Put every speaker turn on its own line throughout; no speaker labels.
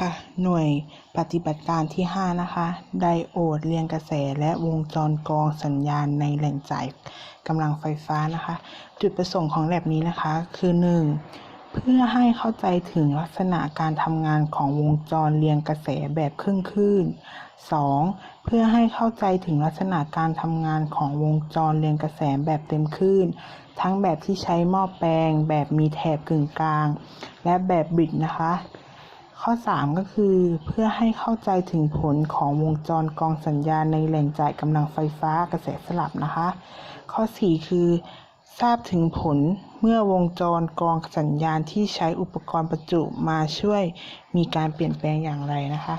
ค่ะหน่วยปฏิบัติการที่5นะคะไดโอดเรียงกระแสและวงจรกรองสัญญาณในแหล่งจ่ายกำลังไฟฟ้านะคะจุดประสงค์ของแลบนี้นะคะคือ 1. เพื่อให้เข้าใจถึงลักษณะการทำงานของวงจรเรียงกระแสแบบครึ่งคลื่น 2. เพื่อให้เข้าใจถึงลักษณะการทำงานของวงจรเรียงกระแสแบบเต็มคลื่นทั้งแบบที่ใช้หม้อแปลงแบบมีแถบกึ่งกลางและแบบบริดจ์นะคะข้อ 3 ก็คือเพื่อให้เข้าใจถึงผลของวงจรกรองสัญญาณในแหล่งจ่ายกำลังไฟฟ้ากระแสสลับนะคะข้อ 4 คือทราบถึงผลเมื่อวงจรกรองสัญญาณที่ใช้อุปกรณ์ประจุมาช่วยมีการเปลี่ยนแปลงอย่างไรนะคะ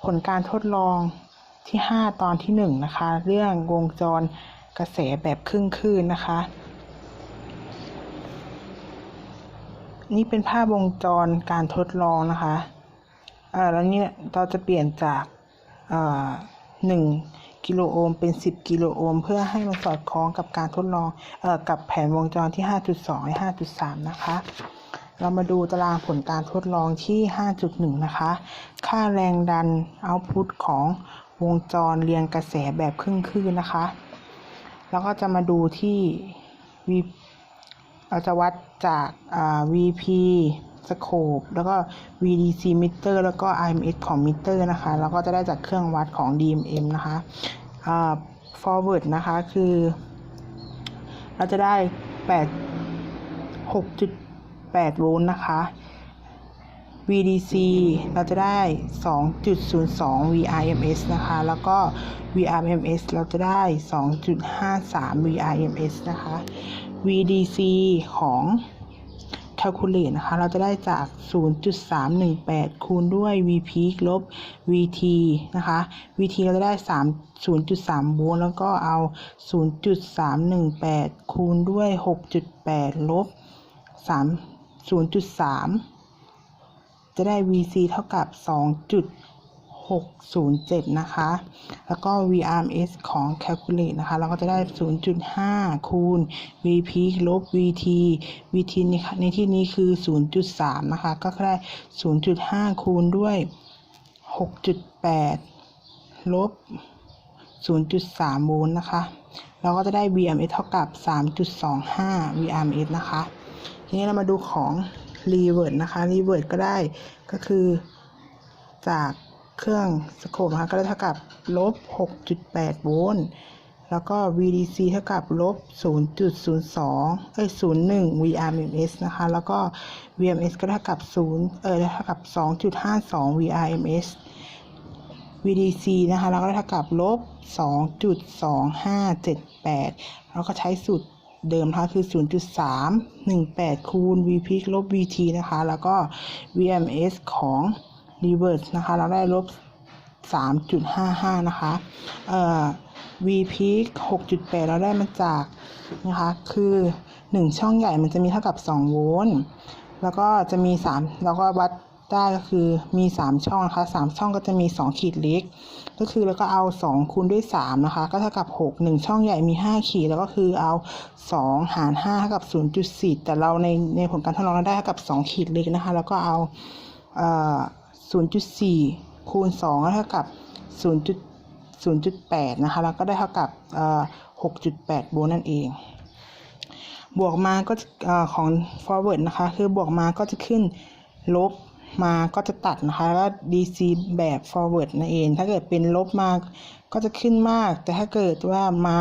ผลการทดลองที่ 5 ตอนที่ 1 นะคะเรื่องวงจรกระแสแบบครึ่งคลื่นนะคะนี่เป็นภาพวงจรการทดลองนะคะแล้วเนี่ยเราจะเปลี่ยนจาก1 กิโลโอห์มเป็น10 กิโลโอห์มเพื่อให้มันสอดคล้องกับการทดลองกับแผนวงจรที่ 5.2 และ 5.3 นะคะเรามาดูตารางผลการทดลองที่ 5.1 นะคะค่าแรงดันเอาท์พุตของวงจรเรียงกระแสแบบครึ่งคลื่นนะคะแล้วก็จะมาดูที่เราจะวัดจากVP สโคปแล้วก็ VDC มิเตอร์แล้วก็ IMS ของมิเตอร์นะคะแล้วก็จะได้จากเครื่องวัดของ DMM นะคะforward นะคะคือเราจะได้ 6.8 โวลต์นะคะ VDC เราจะได้ 2.02 VRMS นะคะแล้วก็ VRMS เราจะได้ 2.53 VRMS นะคะ VDC ของ calculate นะคะเราจะได้จาก 0.318 คูณด้วย VP ลบ VT นะคะ VT เราจะได้ 0.3 โวลต์แล้วก็เอา 0.318 คูณด้วย 6.8 ลบ 0.3 จะได้ VC เท่ากับ 2.607 นะคะแล้วก็ VRMS ของ calculate นะคะเราก็จะได้ 0.5 คูณ VP ลบ VT ในที่นี้คือ 0.3 นะคะก็ได้ 0.5 คูณด้วย 6.8 ลบ 0.3 โวลต์นะคะเราก็จะได้ VRMS เท่ากับ 3.25 VRMS นะคะทีนี้เรามาดูของรีเวิร์สนะคะรีเวิร์สก็คือจากเครื่องสโคปนะคะก็ได้เท่ากับลบ 6.8 โวลต์แล้วก็ VDC เท่ากับลบ 0.01 VRMS นะคะแล้วก็ VRMS ก็เท่ากับเท่ากับ 2.52 VRMS VDC นะคะแล้วก็เท่ากับลบ 2.2578 แล้วก็ใช้สูตรเดิมนะคะคือ 0.318 คูณ VP ลบ VT นะคะแล้วก็ VRMS ของ reverse นะคะเราได้ลบ 3.55 นะคะVP 6.8 เราได้มาจากนะคะคือ1ช่องใหญ่มันจะมีเท่ากับ2โวลต์แล้วก็จะมี3แล้วก็วัดได้ก็คือมี3ช่องนะคะ3ช่องก็จะมี2ขีดเล็กก็คือแล้วก็เอา2คูณด้วย3นะคะก็เท่ากับ6 1ช่องใหญ่มี5ขีดแล้วก็คือเอา2หาร5เท่ากับ 0.4 แต่เราในผลการทดลองเราได้เท่ากับ2ขีดเล็กนะคะแล้วก็เอา0.4 คูณ2เท่ากับ 0.8 นะคะแล้วก็ได้เท่ากับ 6.8 โวลต์นั่นเองบวกมาก็ของ forward นะคะคือบวกมาก็จะขึ้นลบมาก็จะตัดนะคะแล้วก็ DC แบบ forward นั่นเองถ้าเกิดเป็นลบมาก็จะขึ้นมากแต่ถ้าเกิดว่ามา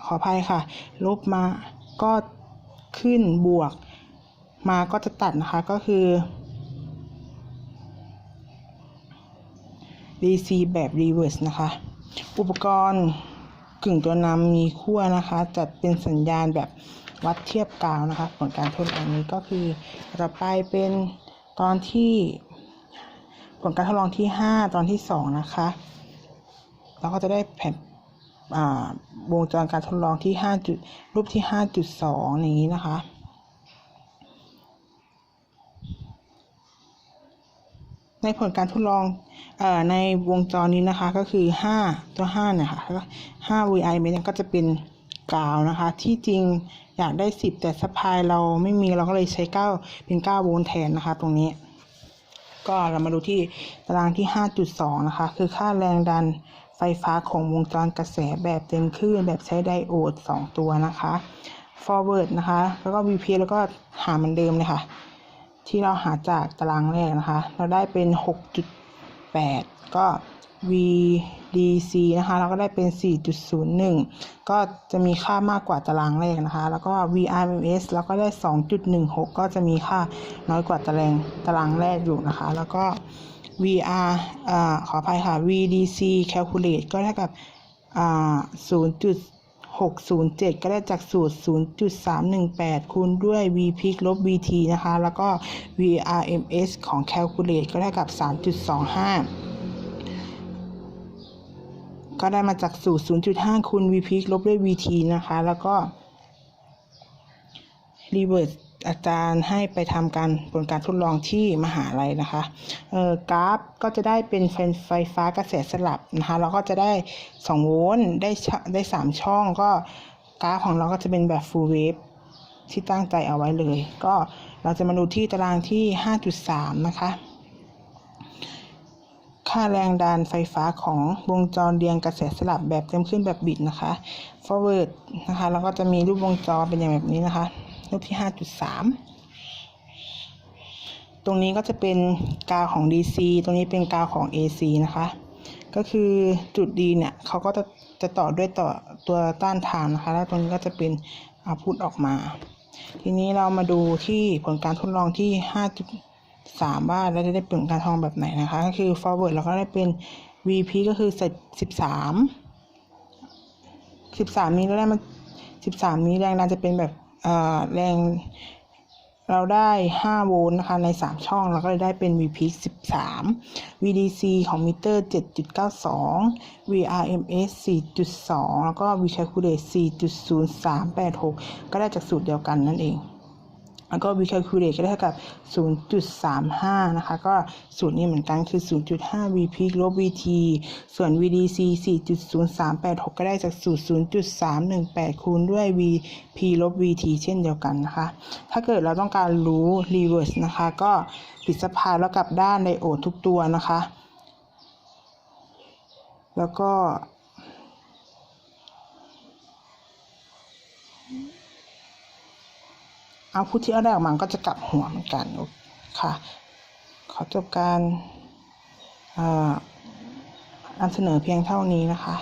ขออภัยค่ะลบมาก็ขึ้นบวกมาก็จะตัดนะคะก็คือ DC แบบ reverse นะคะอุปกรณ์กึ่งตัวนำมีขั้วนะคะจัดเป็นสัญญาณแบบวัดเทียบกาวนะคะผลการทดลองนี้ก็คือต่อไปเป็นตอนที่ผลการทดลองที่5ตอนที่2นะคะเราก็จะได้แผ่นวงจรการทดลองที่รูปที่ 5.2 อย่างนี้นะคะในผลการทดลองในวงจรนี้นะคะก็คือตัว5เนี่ยค่ะ5 VRMS ก็จะเป็นกาวนะคะที่จริงอยากได้10แต่ซัพพลายเราไม่มีเราก็เลยใช้9เป็น9โวลต์แทนนะคะตรงนี้ ก็เรามาดูที่ตารางที่ 5.2 นะคะคือค่าแรงดันไฟฟ้าของวงจรกระแสแบบเต็มคลื่นแบบใช้ไดโอด2ตัวนะคะ forward นะคะแล้วก็ VP แล้วก็หาเหมือนเดิมเลยค่ะที่เราหาจากตารางแรกนะคะเราได้เป็น 6.8 ก็ VDC นะคะเราก็ได้เป็น 4.01 ก็จะมีค่ามากกว่าตารางแรกนะคะแล้วก็ VRMS เราก็ได้ 2.16 ก็จะมีค่าน้อยกว่าตารางแรกอยู่นะคะแล้วก็ VR ขออภัยค่ะ VDC calculate ก็เท่ากับ0.607 ก็ได้จากสูตร 0.318 คูณด้วย V peak ลบ VT นะคะแล้วก็ VRMS ของ calculate ก็เท่ากับ 3.25 ก็ได้มาจากสูตร 0.5 คูณ V peak ลบด้วย VT นะคะแล้วก็ reverse อาจารย์ให้ไปทำผลการทดลองที่มหาลัยนะคะกราฟก็จะได้เป็นไฟฟ้ากระแสสลับนะคะเราก็จะได้2โวลต์ได้3ช่องก็กราฟของเราก็จะเป็นแบบ full wave ที่ตั้งใจเอาไว้เลยก็เราจะมาดูที่ตารางที่ 5.3 นะคะค่าแรงดันไฟฟ้าของวงจรเรียงกระแสสลับแบบเต็มคลื่นแบบบิดนะคะ forward นะคะแล้วก็จะมีรูปวงจรเป็นอย่างแบบนี้นะคะรูปที่ 5.3 ตรงนี้ก็จะเป็นกาวของ DC ตรงนี้เป็นกาวของ AC นะคะก็คือจุด D เนี่ยเขาก็จะต่อด้วยตัวต้านทานนะคะแล้วตรงนี้ก็จะเป็นพุทออกมาทีนี้เรามาดูที่ผลการทดลองที่ 5.3 ว่าเราจะได้ผลการทดลองแบบไหนนะคะก็คือ forward เราก็ได้เป็น VP ก็คือ13นี้เราได้มา13นี้แรงดันจะเป็นแบบแรงเราได้5โวลต์นะคะใน3ช่องเราก็เลยได้เป็น VP 13 VDC ของมิเตอร์ 7.92 VRMS 4.2 แล้วก็ VCalculate 4.0386 ก็ได้จากสูตรเดียวกันนั่นเองแล้วก็ VCalculate ก็ได้เท่ากับ 0.35 นะคะก็สูตรนี้เหมือนกันคือ 0.5 V peak ลบ VT ส่วน VDC 4.0386 ก็ได้จากสูตร 0.318 คูณด้วย VP ลบ VT เช่นเดียวกันนะคะถ้าเกิดเราต้องการรู้ reverse นะคะก็ปิดสะพายแล้วกลับด้านไดโอดทุกตัวนะคะแล้วก็เอาพุทที่เอาได้ออกมาก็จะกลับหัวเหมือนกันค่ะขอจบการนำเสนอเพียงเท่านี้นะคะ